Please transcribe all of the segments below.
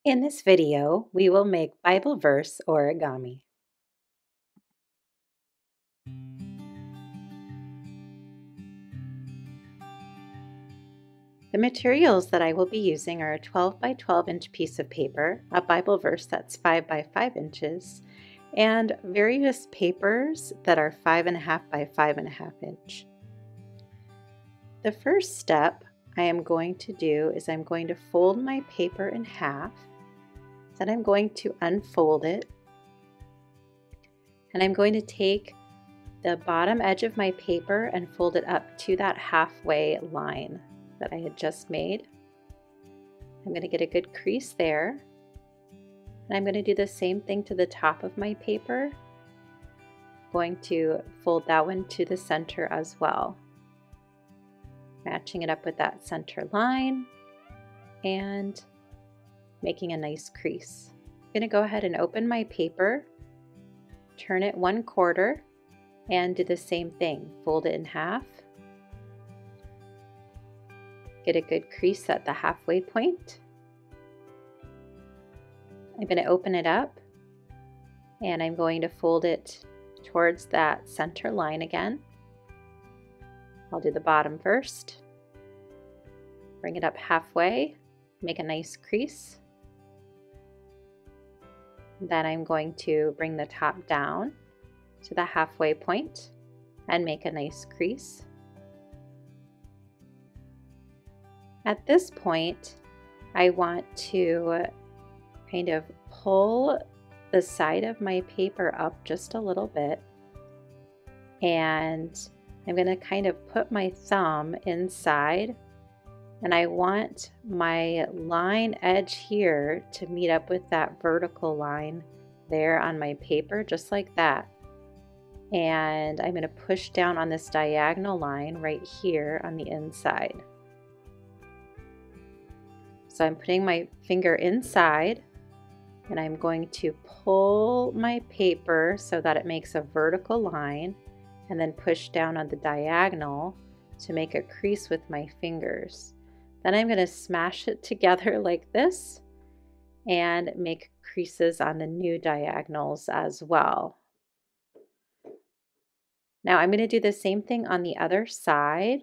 In this video, we will make Bible verse origami. The materials that I will be using are a 12 by 12 inch piece of paper, a Bible verse that's 5 by 5 inches, and various papers that are 5.5 by 5.5 inch. The first step I am going to do is I'm going to fold my paper in half, then I'm going to unfold it, and I'm going to take the bottom edge of my paper and fold it up to that halfway line that I had just made. I'm going to get a good crease there. And I'm going to do the same thing to the top of my paper. I'm going to fold that one to the center as well. Matching it up with that center line and making a nice crease. I'm going to go ahead and open my paper, turn it 1/4, and do the same thing. Fold it in half. Get a good crease at the halfway point. I'm going to open it up and I'm going to fold it towards that center line again. I'll do the bottom first. Bring it up halfway, make a nice crease. Then I'm going to bring the top down to the halfway point and make a nice crease. At this point, I want to kind of pull the side of my paper up just a little bit, and I'm going to kind of put my thumb inside, and I want my line edge here to meet up with that vertical line there on my paper, just like that. And I'm going to push down on this diagonal line right here on the inside. So I'm putting my finger inside and I'm going to pull my paper so that it makes a vertical line and then push down on the diagonal to make a crease with my fingers. Then I'm going to smash it together like this and make creases on the new diagonals as well. Now I'm going to do the same thing on the other side.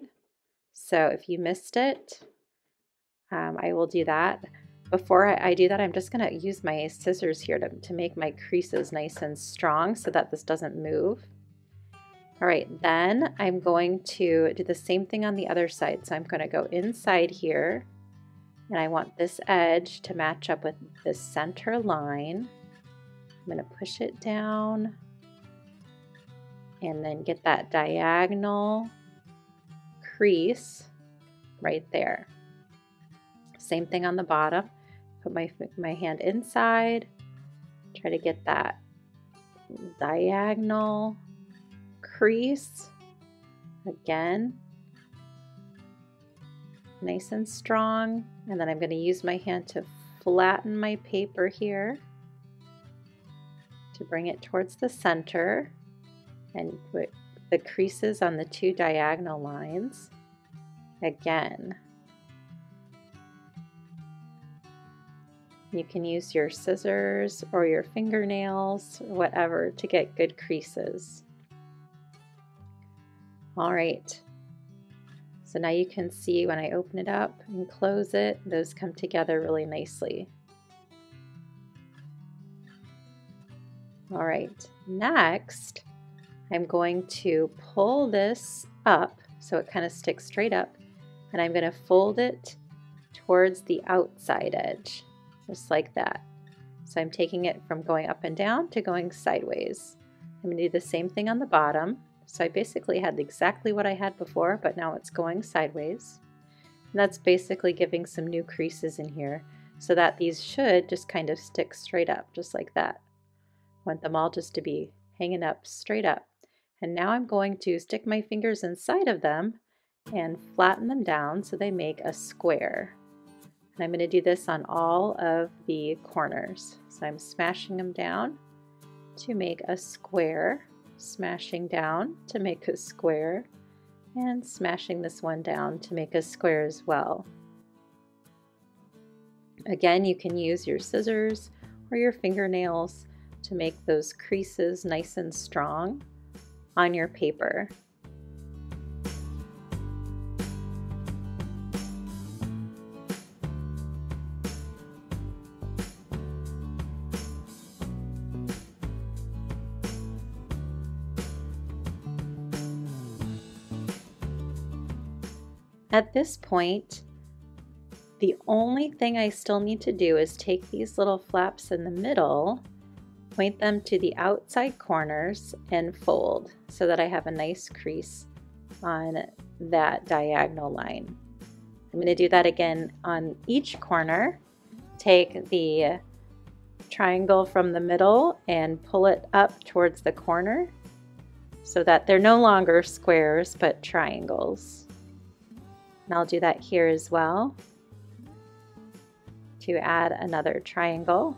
So if you missed it, I will do that. Before I do that, I'm just going to use my scissors here to make my creases nice and strong so that this doesn't move. All right, then I'm going to do the same thing on the other side. So I'm going to go inside here, and I want this edge to match up with the center line. I'm going to push it down and then get that diagonal crease right there. Same thing on the bottom. Put my hand inside, try to get that diagonal crease again, nice and strong. And then I'm going to use my hand to flatten my paper here to bring it towards the center and put the creases on the two diagonal lines again. You can use your scissors or your fingernails or whatever to get good creases. All right, so now you can see when I open it up and close it, those come together really nicely. All right, next I'm going to pull this up so it kind of sticks straight up, and I'm going to fold it towards the outside edge. Just like that. So I'm taking it from going up and down to going sideways. I'm going to do the same thing on the bottom. So I basically had exactly what I had before, but now it's going sideways. And that's basically giving some new creases in here so that these should just kind of stick straight up, just like that. I want them all just to be hanging up straight up. And now I'm going to stick my fingers inside of them and flatten them down so they make a square. And I'm going to do this on all of the corners. So I'm smashing them down to make a square, smashing down to make a square, and smashing this one down to make a square as well. Again, you can use your scissors or your fingernails to make those creases nice and strong on your paper. At this point, the only thing I still need to do is take these little flaps in the middle, point them to the outside corners, and fold so that I have a nice crease on that diagonal line. I'm going to do that again on each corner. Take the triangle from the middle and pull it up towards the corner so that they're no longer squares but triangles. And I'll do that here as well to add another triangle.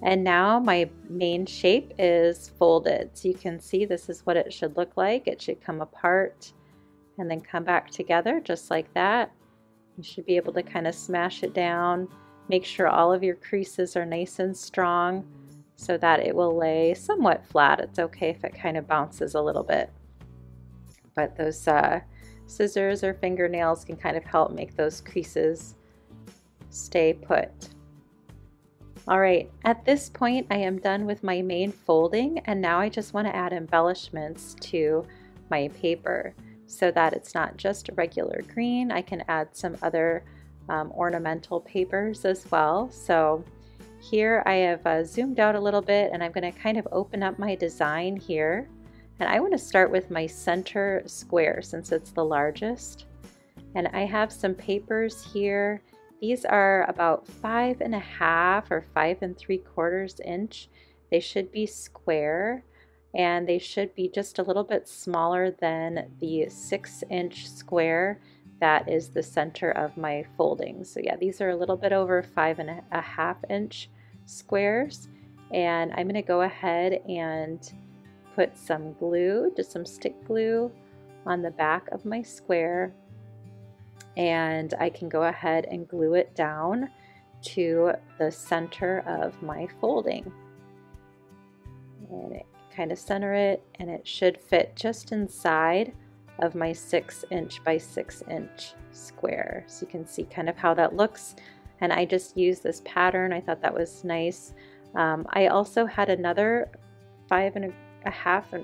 And now my main shape is folded. So you can see this is what it should look like. It should come apart and then come back together just like that. You should be able to kind of smash it down. Make sure all of your creases are nice and strong so that it will lay somewhat flat. It's okay if it kind of bounces a little bit. But those scissors or fingernails can kind of help make those creases stay put. All right, at this point I am done with my main folding, and now I just want to add embellishments to my paper so that it's not just regular green. I can add some other ornamental papers as well. So here I have zoomed out a little bit, and I'm going to kind of open up my design here. And I want to start with my center square since it's the largest. And I have some papers here. These are about 5.5 or 5 3/4 inch. They should be square, and they should be just a little bit smaller than the 6-inch square that is the center of my folding. So yeah, these are a little bit over 5.5 inch squares. And I'm going to go ahead and put some glue, just some stick glue on the back of my square, and I can go ahead and glue it down to the center of my folding. And kind of center it, and it should fit just inside of my 6-inch by 6-inch square. So you can see kind of how that looks. And I just used this pattern. I thought that was nice. I also had another 5.5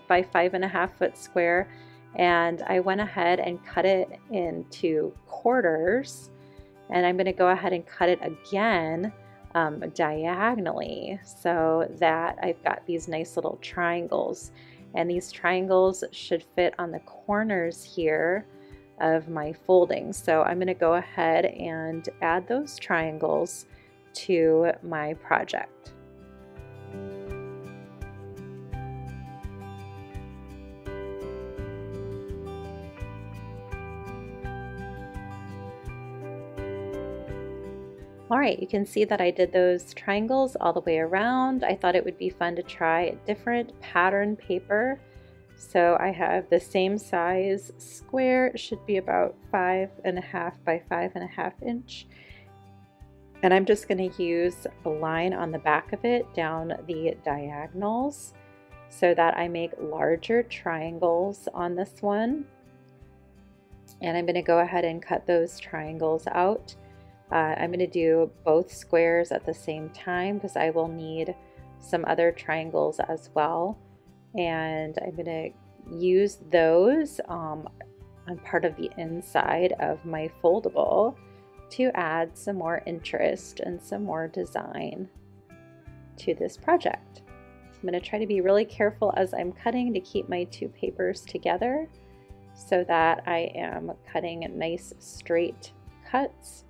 by 5.5 foot square, and I went ahead and cut it into quarters, and I'm going to go ahead and cut it again diagonally so that I've got these nice little triangles, and these triangles should fit on the corners here of my folding. So I'm going to go ahead and add those triangles to my project. All right, you can see that I did those triangles all the way around. I thought it would be fun to try a different pattern paper. So I have the same size square. It should be about 5.5 by 5.5 inch. And I'm just going to use a line on the back of it down the diagonals so that I make larger triangles on this one. And I'm going to go ahead and cut those triangles out. I'm going to do both squares at the same time because I will need some other triangles as well. And I'm going to use those on part of the inside of my foldable to add some more interest and some more design to this project. I'm going to try to be really careful as I'm cutting to keep my two papers together so that I am cutting nice straight cuts.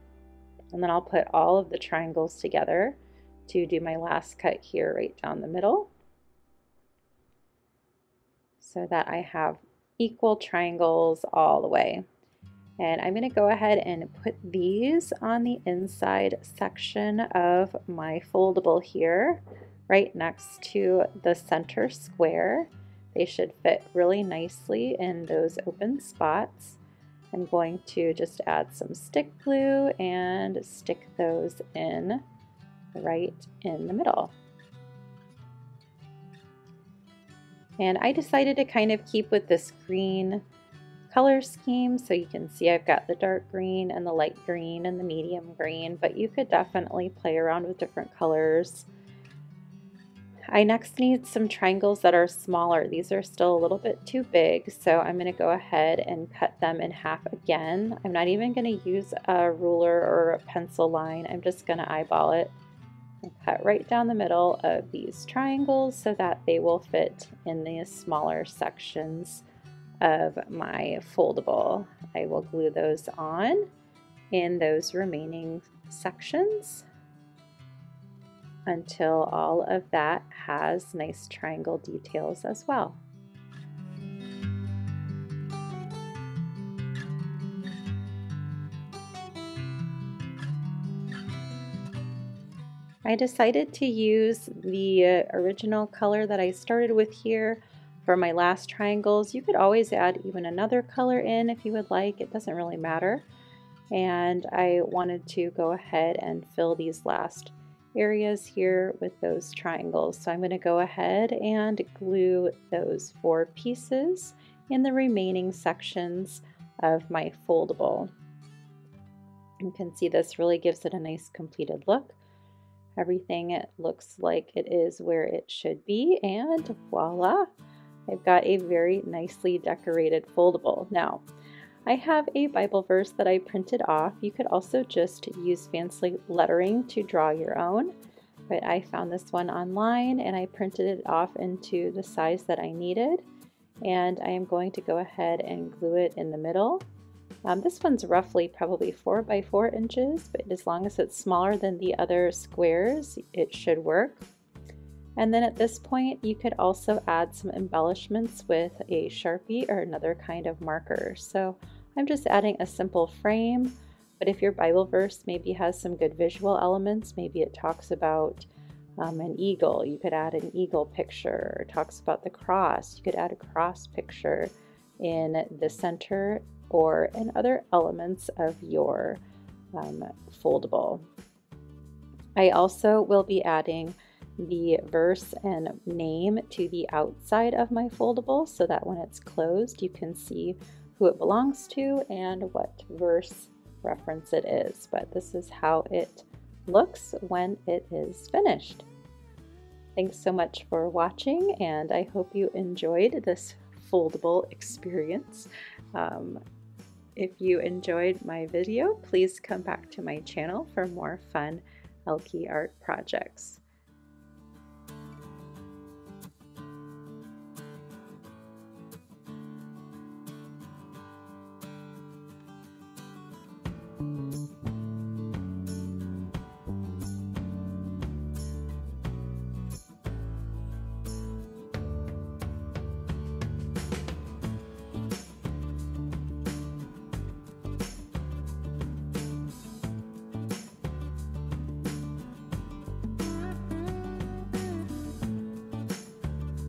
And then I'll put all of the triangles together to do my last cut here right down the middle so that I have equal triangles all the way. And I'm going to go ahead and put these on the inside section of my foldable here, right next to the center square. They should fit really nicely in those open spots. I'm going to just add some stick glue and stick those in right in the middle. And I decided to kind of keep with this green color scheme, so you can see I've got the dark green and the light green and the medium green, but you could definitely play around with different colors. I next need some triangles that are smaller. These are still a little bit too big, so I'm going to go ahead and cut them in half again. I'm not even going to use a ruler or a pencil line. I'm just going to eyeball it and cut right down the middle of these triangles so that they will fit in these smaller sections of my foldable. I will glue those on in those remaining sections until all of that has nice triangle details as well. I decided to use the original color that I started with here for my last triangles. You could always add even another color in if you would like, it doesn't really matter. And I wanted to go ahead and fill these last areas here with those triangles. So I'm going to go ahead and glue those 4 pieces in the remaining sections of my foldable. You can see this really gives it a nice completed look. Everything looks like it is where it should be, and voila, I've got a very nicely decorated foldable. Now, I have a Bible verse that I printed off. You could also just use fancy lettering to draw your own, but I found this one online and I printed it off into the size that I needed, and I am going to go ahead and glue it in the middle. This one's roughly probably 4 by 4 inches, but as long as it's smaller than the other squares, it should work. And then at this point, you could also add some embellishments with a Sharpie or another kind of marker. So I'm just adding a simple frame, but if your Bible verse maybe has some good visual elements, maybe it talks about an eagle, you could add an eagle picture, or talks about the cross, you could add a cross picture in the center or in other elements of your foldable. I also will be adding the verse and name to the outside of my foldable so that when it's closed you can see who it belongs to and what verse reference it is. But this is how it looks when it is finished. Thanks so much for watching, and I hope you enjoyed this foldable experience. If you enjoyed my video, please come back to my channel for more fun Elke art projects.